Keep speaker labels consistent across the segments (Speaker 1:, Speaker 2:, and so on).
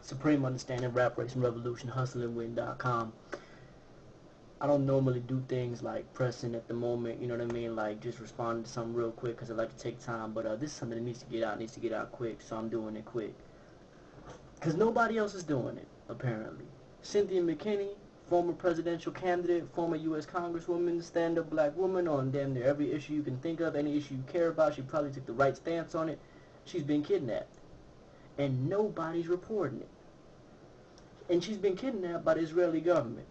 Speaker 1: Supreme Understanding, Rap Race and Revolution, hustleandwin.com. I don't normally do things like pressing at the moment, you know what I mean, like just responding to something real quick because I like to take time, but this is something that needs to get out quick, so I'm doing it quick. Because nobody else is doing it, apparently. Cynthia McKinney, former presidential candidate, former U.S. Congresswoman, stand-up black woman on damn near every issue you can think of, any issue you care about, she probably took the right stance on it. She's been kidnapped. And nobody's reporting it. And she's been kidnapped by the Israeli government.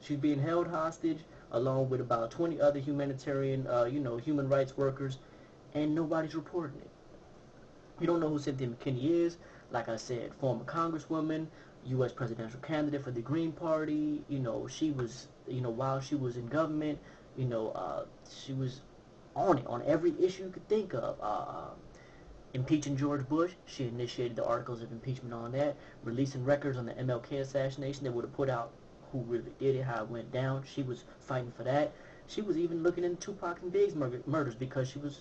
Speaker 1: She's being held hostage along with about 20 other humanitarian, human rights workers, and nobody's reporting it. You don't know who Cynthia McKinney is. Like I said, former congresswoman, U.S. presidential candidate for the Green Party. She was, while she was in government, she was on it, on every issue you could think of. Impeaching George Bush, she initiated the articles of impeachment on that, releasing records on the MLK assassination that would have put out who really did it, how it went down. She was fighting for that. She was even looking into Tupac and Big's murders because she was,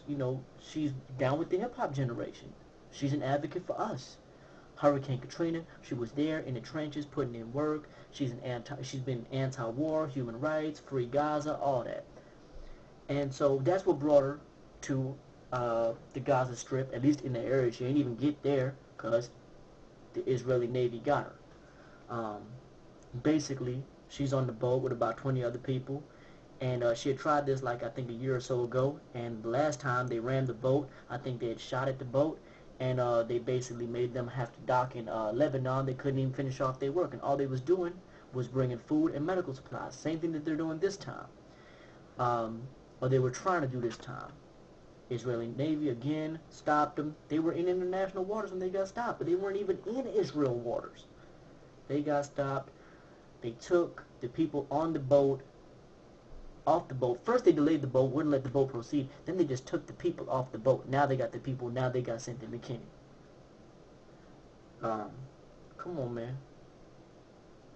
Speaker 1: she's down with the hip-hop generation. She's an advocate for us. Hurricane Katrina, she was there in the trenches putting in work. She's been anti-war, human rights, free Gaza, all that. And so that's what brought her to the Gaza Strip, at least in the area. She didn't even get there because the Israeli Navy got her. Basically, she's on the boat with about 20 other people, and she had tried this like I think a year or so ago, and the last time they rammed the boat, I think they had shot at the boat, and they basically made them have to dock in Lebanon. They couldn't even finish off their work, and all they was doing was bringing food and medical supplies. Same thing that they're doing this time, or they were trying to do this time. Israeli Navy again stopped them. They were in international waters when they got stopped, but they weren't even in Israel waters. They got stopped. They took the people on the boat off the boat. First they delayed the boat, wouldn't let the boat proceed. Then they just took the people off the boat. Now they got the people. Now they got Cynthia McKinney. Come on, man.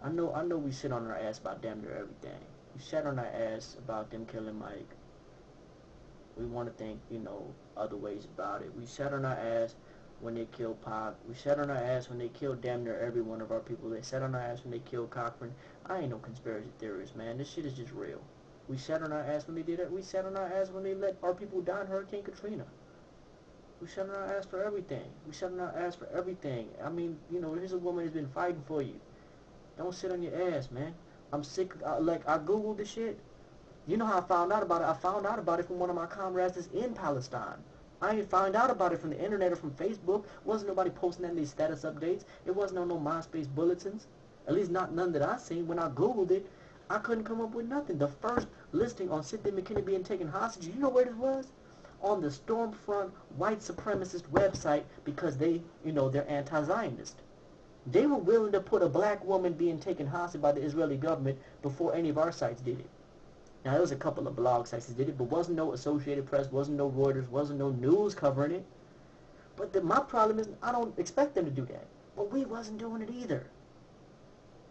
Speaker 1: I know we sit on our ass about damn near everything. We sat on our ass about them killing Mike. We want to think, other ways about it. We sat on our ass when they killed Pac. We sat on our ass when they killed damn near every one of our people. They sat on our ass when they killed Cochran. I ain't no conspiracy theorist, man. This shit is just real. We sat on our ass when they did it. We sat on our ass when they let our people die in Hurricane Katrina. We sat on our ass for everything. We sat on our ass for everything. I mean, here's a woman who's been fighting for you. Don't sit on your ass, man. I'm sick. I Googled this shit. You know how I found out about it? I found out about it from one of my comrades that's in Palestine. I ain't found out about it from the internet or from Facebook. Wasn't nobody posting any status updates. It wasn't on no MySpace bulletins. At least not none that I seen. When I Googled it, I couldn't come up with nothing. The first listing on Cynthia McKinney being taken hostage, you know where this was? On the Stormfront white supremacist website because they, they're anti-Zionist. They were willing to put a black woman being taken hostage by the Israeli government before any of our sites did it. Now, there was a couple of blog sites that did it, but wasn't no Associated Press, wasn't no Reuters, wasn't no news covering it. But my problem is I don't expect them to do that. But we wasn't doing it either.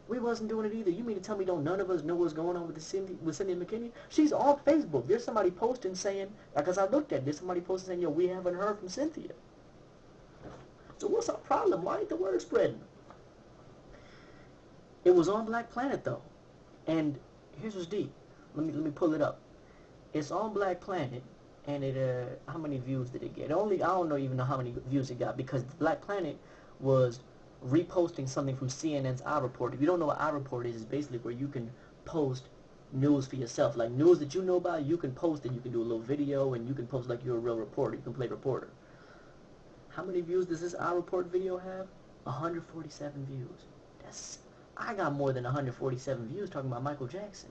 Speaker 1: We wasn't doing it either. You mean to tell me don't none of us know what's going on with Cynthia McKinney? She's on Facebook. There's somebody posting saying, because I looked at it, there's somebody posting saying, we haven't heard from Cynthia. So what's our problem? Why ain't the word spreading? It was on Black Planet, though. And here's what's deep. Let me pull it up. It's on Black Planet, and it how many views did it get? I don't even know how many views it got because Black Planet was reposting something from CNN's iReport. If you don't know what iReport is, it's basically where you can post news for yourself, like news that you know about. You can post it. You can do a little video, and you can post like you're a real reporter. You can play reporter. How many views does this iReport video have? 147 views. I got more than 147 views talking about Michael Jackson.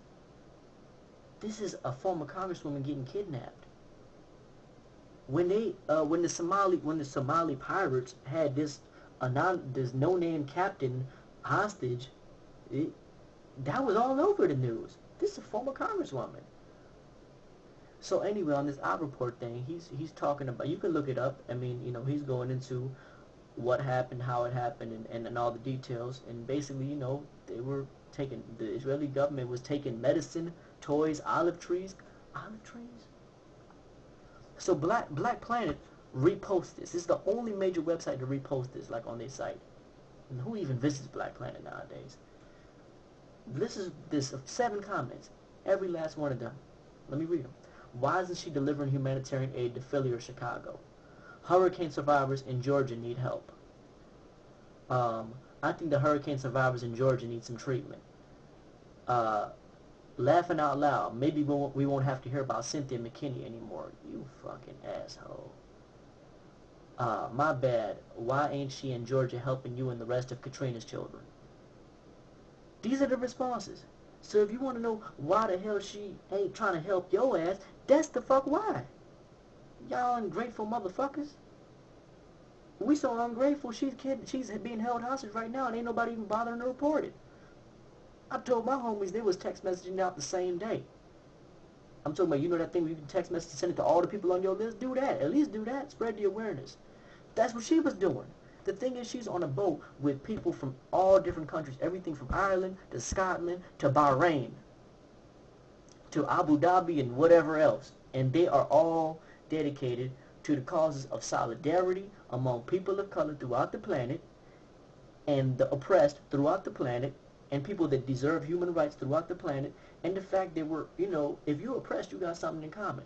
Speaker 1: This is a former congresswoman getting kidnapped. When the Somali pirates had this no-name captain hostage, that was all over the news. This is a former congresswoman. So anyway, on this iReport thing, he's talking about. You can look it up. I mean, he's going into what happened, how it happened, and all the details. And basically, the Israeli government was taking medicine, toys, olive trees. So Black Planet reposts this. This is the only major website to repost this, like on their site. And who even visits Black Planet nowadays? This 7 comments. Every last one of them. Let me read them. Why isn't she delivering humanitarian aid to Philly or Chicago? Hurricane survivors in Georgia need help. I think the hurricane survivors in Georgia need some treatment. Laughing out loud. Maybe we won't have to hear about Cynthia McKinney anymore. You fucking asshole. My bad. Why ain't she in Georgia helping you and the rest of Katrina's children? These are the responses. So if you want to know why the hell she ain't trying to help your ass, that's the fuck why. Y'all ungrateful motherfuckers. We so ungrateful, she's being held hostage right now and ain't nobody even bothering to report it. I told my homies they was text messaging out the same day. I'm talking about, you know that thing where you can text message and send it to all the people on your list? Do that. At least do that. Spread the awareness. That's what she was doing. The thing is, she's on a boat with people from all different countries. Everything from Ireland to Scotland to Bahrain to Abu Dhabi and whatever else. And they are all dedicated to the causes of solidarity among people of color throughout the planet and the oppressed throughout the planet and people that deserve human rights throughout the planet, and the fact that we're, if you're oppressed, you got something in common.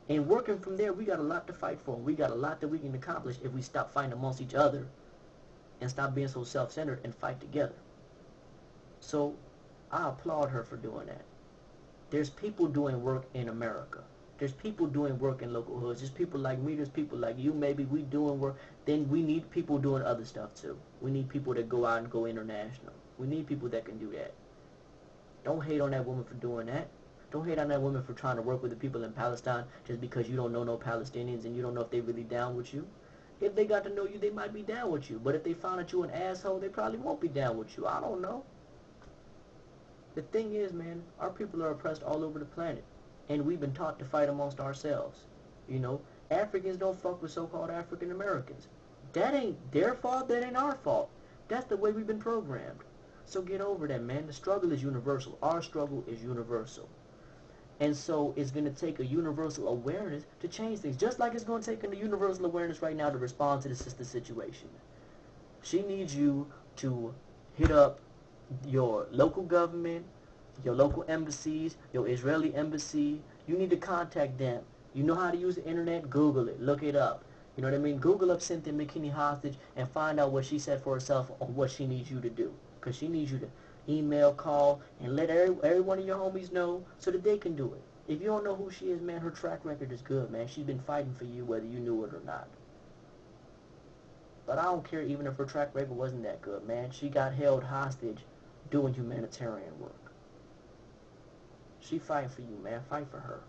Speaker 1: And working from there, we got a lot to fight for. We got a lot that we can accomplish if we stop fighting amongst each other and stop being so self-centered and fight together. So I applaud her for doing that. There's people doing work in America. There's people doing work in local hoods. There's people like me. There's people like you. Maybe we doing work. Then we need people doing other stuff too. We need people that go out and go international. We need people that can do that. Don't hate on that woman for doing that. Don't hate on that woman for trying to work with the people in Palestine just because you don't know no Palestinians and you don't know if they really down with you. If they got to know you, they might be down with you. But if they found out you an asshole, they probably won't be down with you. I don't know. The thing is, man, our people are oppressed all over the planet. And we've been taught to fight amongst ourselves. Africans don't fuck with so-called African Americans. That ain't their fault, that ain't our fault. That's the way we've been programmed. So get over that, man. The struggle is universal. Our struggle is universal. And so it's going to take a universal awareness to change things. Just like it's going to take a universal awareness right now to respond to the sister situation. She needs you to hit up your local government, your local embassies, your Israeli embassy. You need to contact them. You know how to use the internet? Google it. Look it up. You know what I mean? Google up Cynthia McKinney hostage and find out what she said for herself on what she needs you to do. Because she needs you to email, call, and let every one of your homies know so that they can do it. If you don't know who she is, man, her track record is good, man. She's been fighting for you whether you knew it or not. But I don't care even if her track record wasn't that good, man. She got held hostage doing humanitarian work. She fighting for you, man. Fight for her.